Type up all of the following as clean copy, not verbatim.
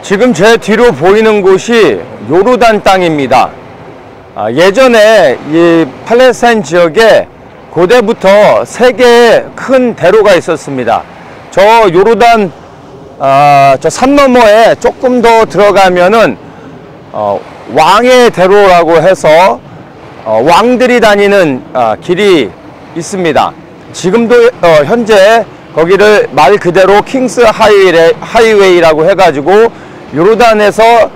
지금 제 뒤로 보이는 곳이 요르단 땅입니다. 예전에 이 팔레스타인 지역에 고대부터 3개의 큰 대로가 있었습니다. 저 요르단 저 산 너머에 조금 더 들어가면은 왕의 대로라고 해서 왕들이 다니는 길이 있습니다. 지금도 현재 거기를 말 그대로 킹스 하이웨이라고 해가지고 요르단에서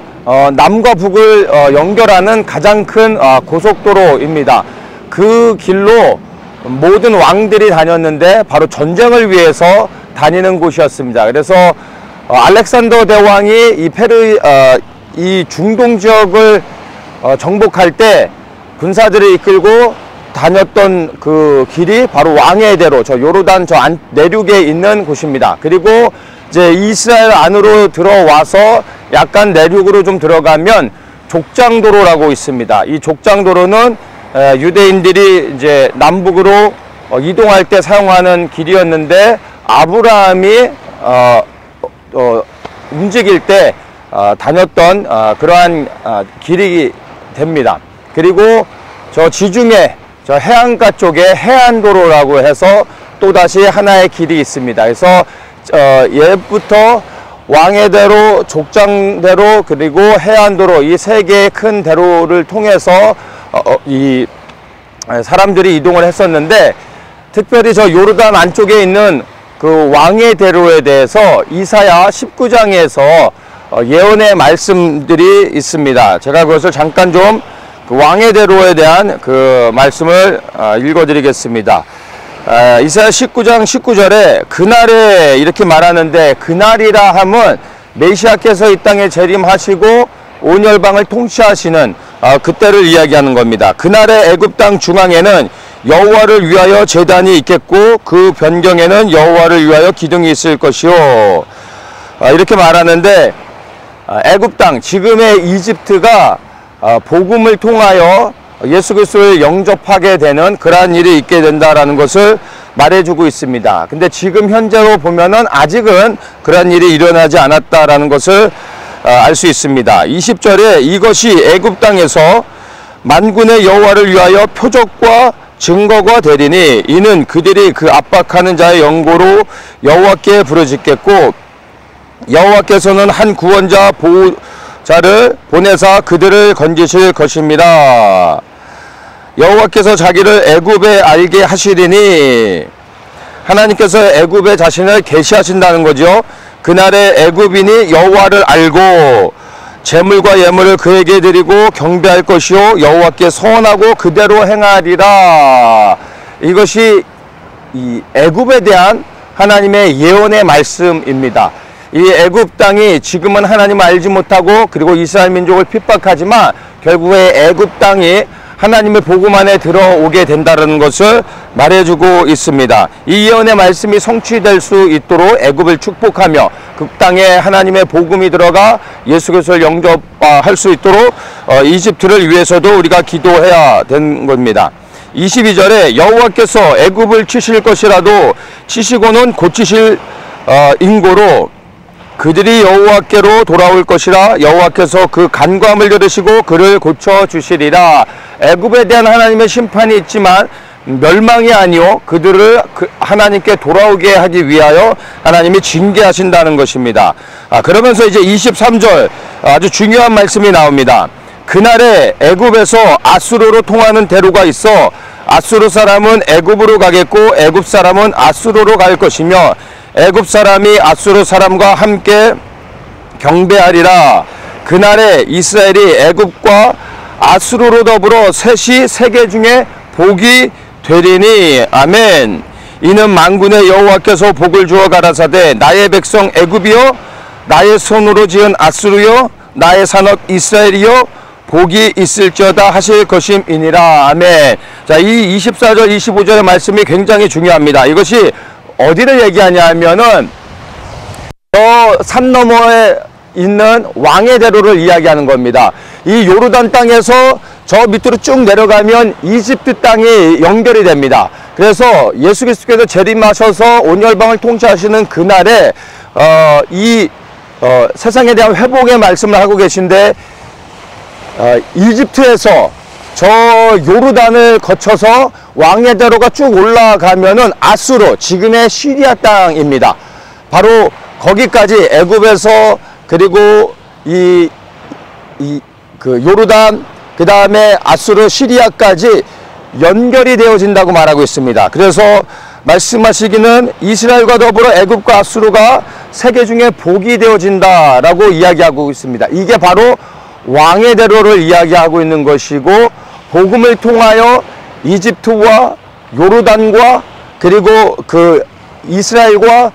남과 북을 연결하는 가장 큰 고속도로입니다. 그 길로 모든 왕들이 다녔는데 바로 전쟁을 위해서 다니는 곳이었습니다. 그래서 알렉산더 대왕이 이 중동 지역을 정복할 때 군사들을 이끌고 다녔던 그 길이 바로 왕의 대로, 저 요르단 저 내륙에 있는 곳입니다. 그리고 이제 이스라엘 안으로 들어와서 약간 내륙으로 좀 들어가면 족장도로라고 있습니다. 이 족장도로는 유대인들이 이제 남북으로 이동할 때 사용하는 길이었는데 아브라함이 움직일 때 다녔던 그러한 길이 됩니다. 그리고 저 지중해 저 해안가 쪽에 해안도로라고 해서 또다시 하나의 길이 있습니다. 그래서 옛부터 왕의 대로, 족장대로, 그리고 해안도로 이 3개의 큰 대로를 통해서 이 사람들이 이동을 했었는데, 특별히 저 요르단 안쪽에 있는 그 왕의 대로에 대해서 이사야 19장에서 예언의 말씀들이 있습니다. 제가 그것을 잠깐 좀 그 왕의 대로에 대한 그 말씀을 읽어드리겠습니다. 이사야 19장 19절에 그날에 이렇게 말하는데, 그날이라 함은 메시아께서 이 땅에 재림하시고 온 열방을 통치하시는 그때를 이야기하는 겁니다. 그날에 애굽 땅 중앙에는 여호와를 위하여 제단이 있겠고 그 변경에는 여호와를 위하여 기둥이 있을 것이요. 이렇게 말하는데, 애굽 땅, 지금의 이집트가 복음을 통하여 예수 그리스도를 영접하게 되는 그러한 일이 있게 된다라는 것을 말해주고 있습니다. 근데 지금 현재로 보면은 아직은 그러한 일이 일어나지 않았다라는 것을 알 수 있습니다. 20절에 이것이 애굽 땅에서 만군의 여호와를 위하여 표적과 증거가 되리니 이는 그들이 그 압박하는 자의 연고로 여호와께 부르짖겠고 여호와께서는 한 구원자 보호자를 보내사 그들을 건지실 것입니다. 여호와께서 자기를 애굽에 알게 하시리니, 하나님께서 애굽에 자신을 계시하신다는 거죠. 그날에 애굽인이 여호와를 알고 제물과 예물을 그에게 드리고 경배할 것이요 여호와께 서원하고 그대로 행하리라. 이것이 이 애굽에 대한 하나님의 예언의 말씀입니다. 이 애굽 땅이 지금은 하나님을 알지 못하고 그리고 이스라엘 민족을 핍박하지만 결국에 애굽 땅이 하나님의 복음 안에 들어오게 된다는 것을 말해주고 있습니다. 이 예언의 말씀이 성취될 수 있도록 애굽을 축복하며 그 땅에 하나님의 복음이 들어가 예수 그리스도를 영접할 수 있도록 이집트를 위해서도 우리가 기도해야 되는 겁니다. 22절에 여호와께서 애굽을 치실 것이라도 치시고는 고치실 인고로 그들이 여호와께로 돌아올 것이라 여호와께서 그 간구함을 들으시고 그를 고쳐주시리라. 애굽에 대한 하나님의 심판이 있지만 멸망이 아니요 그들을 하나님께 돌아오게 하기 위하여 하나님이 징계하신다는 것입니다. 그러면서 이제 23절 아주 중요한 말씀이 나옵니다. 그날에 애굽에서 아수르로 통하는 대로가 있어 아수르 사람은 애굽으로 가겠고 애굽 사람은 아수르로 갈 것이며 애굽 사람이 아수르 사람과 함께 경배하리라. 그날에 이스라엘이 애굽과 아수르로 더불어 셋이 세계 중에 복이 되리니. 아멘. 이는 만군의 여호와께서 복을 주어 가라사대 나의 백성 애굽이여 나의 손으로 지은 아수르여 나의 산업 이스라엘이여 복이 있을지어다 하실 것임이니라. 아멘. 자, 이 24절 25절의 말씀이 굉장히 중요합니다. 이것이 어디를 얘기하냐 하면은 저 산 너머에 있는 왕의 대로를 이야기하는 겁니다. 이 요르단 땅에서 저 밑으로 쭉 내려가면 이집트 땅이 연결이 됩니다. 그래서 예수 그리스도께서 재림하셔서 온 열방을 통치하시는 그날에 이 세상에 대한 회복의 말씀을 하고 계신데, 이집트에서 저 요르단을 거쳐서 왕의 대로가 쭉 올라가면은 아수르, 지금의 시리아 땅입니다. 바로 거기까지 애굽에서, 그리고 그 요르단, 그 다음에 아수르, 시리아까지 연결이 되어진다고 말하고 있습니다. 그래서 말씀하시기는 이스라엘과 더불어 애굽과 아수르가 세계 중에 복이 되어진다라고 이야기하고 있습니다. 이게 바로 왕의 대로를 이야기하고 있는 것이고, 복음을 통하여 이집트와 요르단과 그리고 그 이스라엘과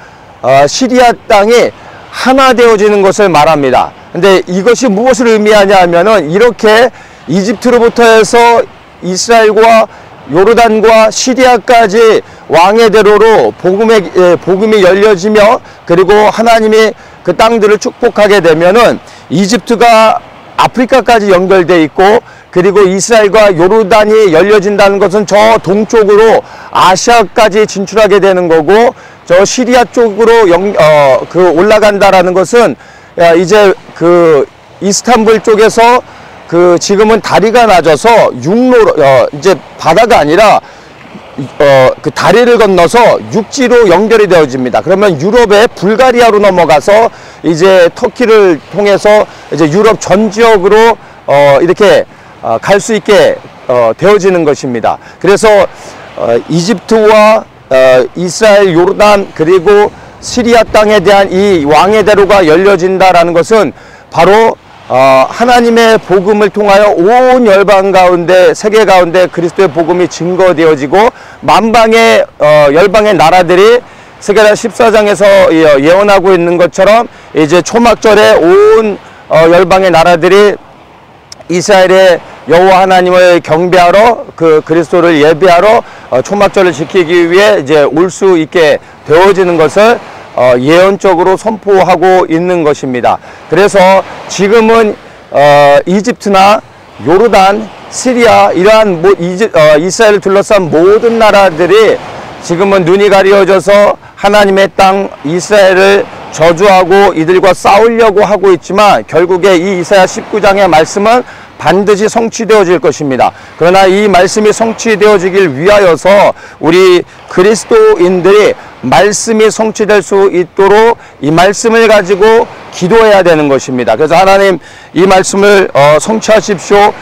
시리아 땅이 하나 되어지는 것을 말합니다. 근데 이것이 무엇을 의미하냐 하면은, 이렇게 이집트로부터 해서 이스라엘과 요르단과 시리아까지 왕의 대로로 복음이 열려지며, 그리고 하나님이 그 땅들을 축복하게 되면은 이집트가 아프리카까지 연결되어 있고, 그리고 이스라엘과 요르단이 열려진다는 것은 저 동쪽으로 아시아까지 진출하게 되는 거고, 저 시리아 쪽으로 올라간다라는 것은 이제 그 이스탄불 쪽에서 그 지금은 다리가 낮아서 육로로 이제 바다가 아니라 그 다리를 건너서 육지로 연결이 되어집니다. 그러면 유럽의 불가리아로 넘어가서 이제 터키를 통해서 이제 유럽 전 지역으로 이렇게 갈 수 있게 되어지는 것입니다. 그래서 이집트와 이스라엘, 요르단, 그리고 시리아 땅에 대한 이 왕의 대로가 열려진다라는 것은 바로 하나님의 복음을 통하여 온 열방 가운데, 세계 가운데 그리스도의 복음이 증거되어지고, 만방의 열방의 나라들이 스가랴 14장에서 예언하고 있는 것처럼 이제 초막절에 온 열방의 나라들이 이스라엘의 여호와 하나님을 경배하러, 그 그리스도를 예배하러 초막절을 지키기 위해 이제 올 수 있게 되어지는 것을 예언적으로 선포하고 있는 것입니다. 그래서 지금은 이집트나 요르단, 시리아, 이러한 이스라엘을 둘러싼 모든 나라들이 지금은 눈이 가려져서 하나님의 땅 이스라엘을 저주하고 이들과 싸우려고 하고 있지만, 결국에 이 이사야 19장의 말씀은 반드시 성취되어질 것입니다. 그러나 이 말씀이 성취되어지길 위하여서 우리 그리스도인들이 말씀이 성취될 수 있도록 이 말씀을 가지고 기도해야 되는 것입니다. 그래서 하나님, 이 말씀을 성취하십시오.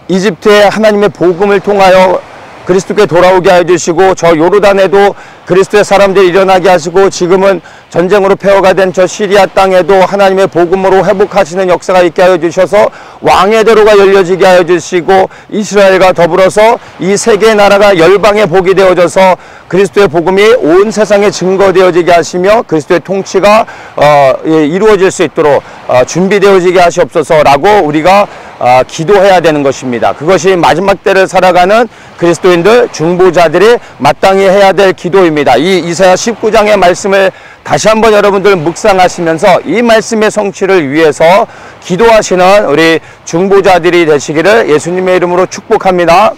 이집트의 하나님의 복음을 통하여 그리스도께 돌아오게 해주시고, 저 요르단에도 그리스도의 사람들이 일어나게 하시고, 지금은 전쟁으로 폐허가 된 저 시리아 땅에도 하나님의 복음으로 회복하시는 역사가 있게 하여 주셔서 왕의 대로가 열려지게 하여 주시고, 이스라엘과 더불어서 이 세계 나라가 열방의 복이 되어져서 그리스도의 복음이 온 세상에 증거되어지게 하시며, 그리스도의 통치가 이루어질 수 있도록 준비되어지게 하시옵소서라고 우리가 기도해야 되는 것입니다. 그것이 마지막 때를 살아가는 그리스도인들, 중보자들이 마땅히 해야 될 기도입니다. 이 이사야 19장의 말씀을 다시 한번 여러분들 묵상하시면서 이 말씀의 성취를 위해서 기도하시는 우리 중보자들이 되시기를 예수님의 이름으로 축복합니다.